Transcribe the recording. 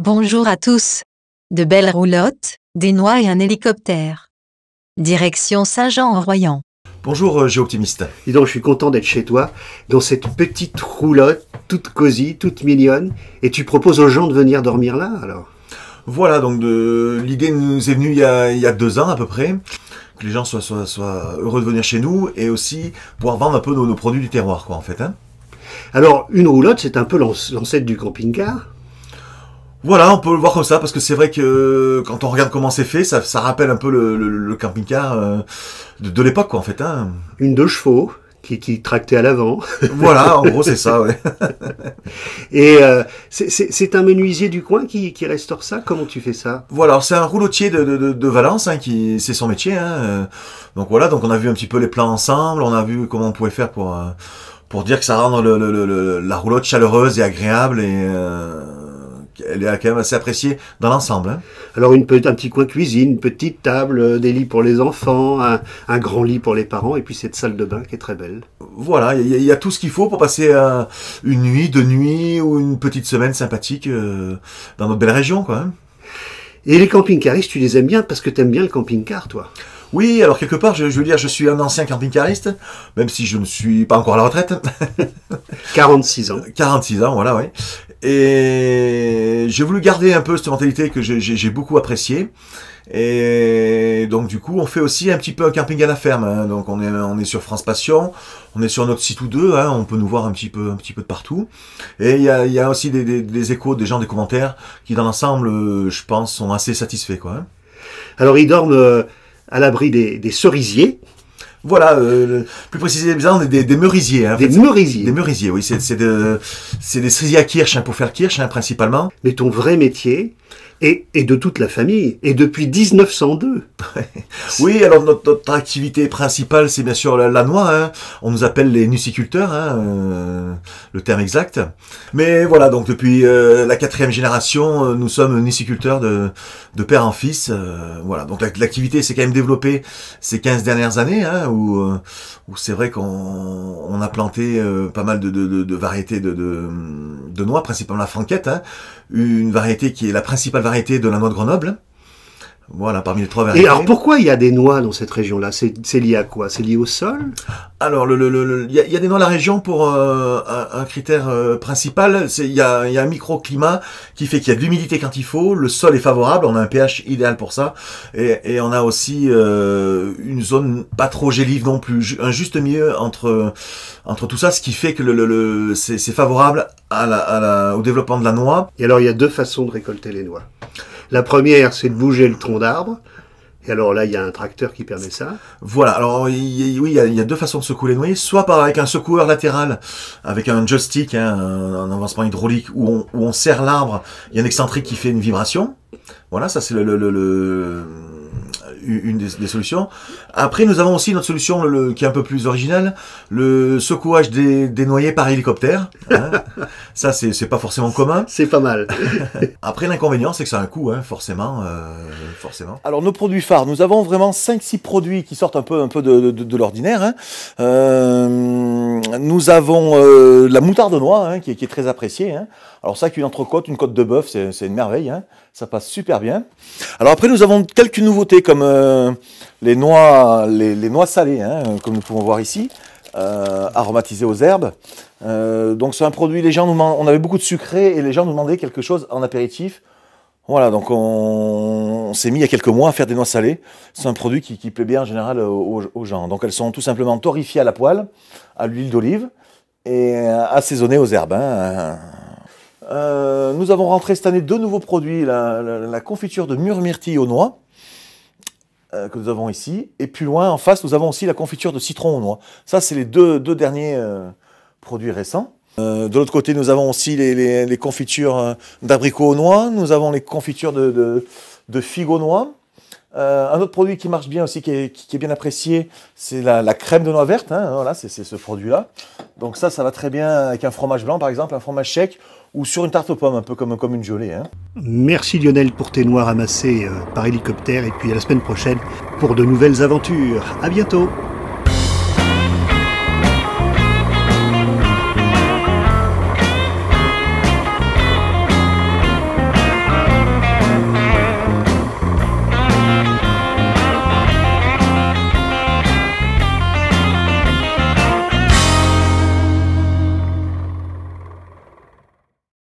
Bonjour à tous. De belles roulottes, des noix et un hélicoptère. Direction Saint-Jean-en-Royans. Bonjour Géoptimiste. Dis donc, je suis content d'être chez toi, dans cette petite roulotte, toute cosy, toute mignonne, et tu proposes aux gens de venir dormir là, alors? Voilà, donc l'idée nous est venue il y a 2 ans à peu près, que les gens soient heureux de venir chez nous, et aussi pouvoir vendre un peu nos produits du terroir, quoi, en fait. Hein. Alors, une roulotte, c'est un peu l'ancêtre du camping-car? Voilà, on peut le voir comme ça, parce que c'est vrai que quand on regarde comment c'est fait, ça rappelle un peu le camping-car de l'époque, quoi, en fait. Hein. Une 2 chevaux, qui tractait à l'avant. Voilà, en gros, c'est ça, ouais. Et c'est un menuisier du coin qui restaure ça? Comment tu fais ça? Voilà, alors c'est un roulotier de Valence, hein, c'est son métier. Hein. Donc voilà, donc on a vu un petit peu les plans ensemble, on a vu comment on pouvait faire pour dire que ça rende la roulotte chaleureuse et agréable et elle est quand même assez appréciée dans l'ensemble. Hein. Alors un petit coin cuisine, une petite table, des lits pour les enfants, un grand lit pour les parents, et puis cette salle de bain qui est très belle. Voilà, il y a tout ce qu'il faut pour passer une nuit, 2 nuits ou une petite semaine sympathique dans notre belle région, quoi. Hein. Et les camping-caristes, tu les aimes bien parce que tu aimes bien le camping-car, toi? Oui, alors quelque part, je veux dire, je suis un ancien camping-cariste, même si je ne suis pas encore à la retraite. 46 ans. 46 ans, voilà, oui. Et j'ai voulu garder un peu cette mentalité que j'ai beaucoup appréciée. Et donc du coup, on fait aussi un petit peu un camping à la ferme. Hein. Donc on est sur France Passion, on est sur notre site ou deux. Hein. On peut nous voir un petit peu de partout. Et il y a aussi des échos, des gens, des commentaires qui dans l'ensemble, je pense, sont assez satisfaits, quoi. Hein. Alors ils dorment à l'abri des cerisiers. Voilà, plus précisément des merisiers. Hein, des merisiers. Des merisiers, oui. C'est des cerisiers à kirsch, hein, pour faire kirsch, hein, principalement. Mais ton vrai métier, et de toute la famille, et depuis 1902. Oui, alors notre activité principale, c'est bien sûr la noix. Hein. On nous appelle les nuciculteurs, hein, le terme exact. Mais voilà, donc depuis la 4e génération, nous sommes nuciculteurs de père en fils. Voilà, donc l'activité s'est quand même développée ces 15 dernières années, hein, où c'est vrai qu'on a planté pas mal de variétés de noix, principalement la franquette, hein, une variété qui est la principale variété de la noix de Grenoble. Voilà, parmi les 3 variétés. Et alors pourquoi il y a des noix dans cette région-là? C'est lié à quoi? C'est lié au sol? Alors, il y a des noix dans la région pour un critère principal. Il y a un microclimat qui fait qu'il y a de l'humidité quand il faut, le sol est favorable, on a un pH idéal pour ça, et on a aussi une zone pas trop gélive non plus, un juste milieu entre tout ça, ce qui fait que c'est favorable au développement de la noix. Et alors il y a 2 façons de récolter les noix. La première, c'est de bouger le tronc d'arbre. Et alors là, il y a un tracteur qui permet ça. Voilà, alors oui, il y a 2 façons de secouer les noyers. Soit avec un secoueur latéral, avec un joystick, hein, un avancement hydraulique, où on serre l'arbre, il y a un excentrique qui fait une vibration. Voilà, ça c'est une des solutions. Après, nous avons aussi notre solution qui est un peu plus originale, le secouage des noyers par hélicoptère. Hein. Ça, c'est pas forcément commun. C'est pas mal. Après, l'inconvénient, c'est que ça a un coût, hein, forcément. Alors, nos produits phares, nous avons vraiment 5-6 produits qui sortent un peu de l'ordinaire. Hein. Nous avons la moutarde de noix, hein, qui est très appréciée. Hein. Alors ça, qu'une entrecôte, une côte de bœuf, c'est une merveille. Hein. Ça passe super bien. Alors après, nous avons quelques nouveautés comme les noix salées, hein, comme nous pouvons voir ici, aromatisées aux herbes. Donc c'est un produit, on avait beaucoup de sucré et les gens nous demandaient quelque chose en apéritif. Voilà, donc on s'est mis il y a quelques mois à faire des noix salées. C'est un produit qui plaît bien en général aux gens. Donc elles sont tout simplement torréfiées à la poêle, à l'huile d'olive et assaisonnées aux herbes. Hein. Nous avons rentré cette année 2 nouveaux produits, la confiture de mûre-myrtille aux noix, que nous avons ici, et plus loin, en face, nous avons aussi la confiture de citron aux noix. Ça, c'est les deux derniers produits récents. De l'autre côté, nous avons aussi les confitures d'abricots aux noix, nous avons les confitures de figues aux noix. Un autre produit qui marche bien aussi, qui est bien apprécié, c'est la crème de noix verte. Hein, voilà, c'est ce produit-là. Donc ça va très bien avec un fromage blanc, par exemple, un fromage sec, ou sur une tarte aux pommes, un peu comme une gelée. Hein. Merci Lionel pour tes noix ramassées par hélicoptère, et puis à la semaine prochaine pour de nouvelles aventures. À bientôt.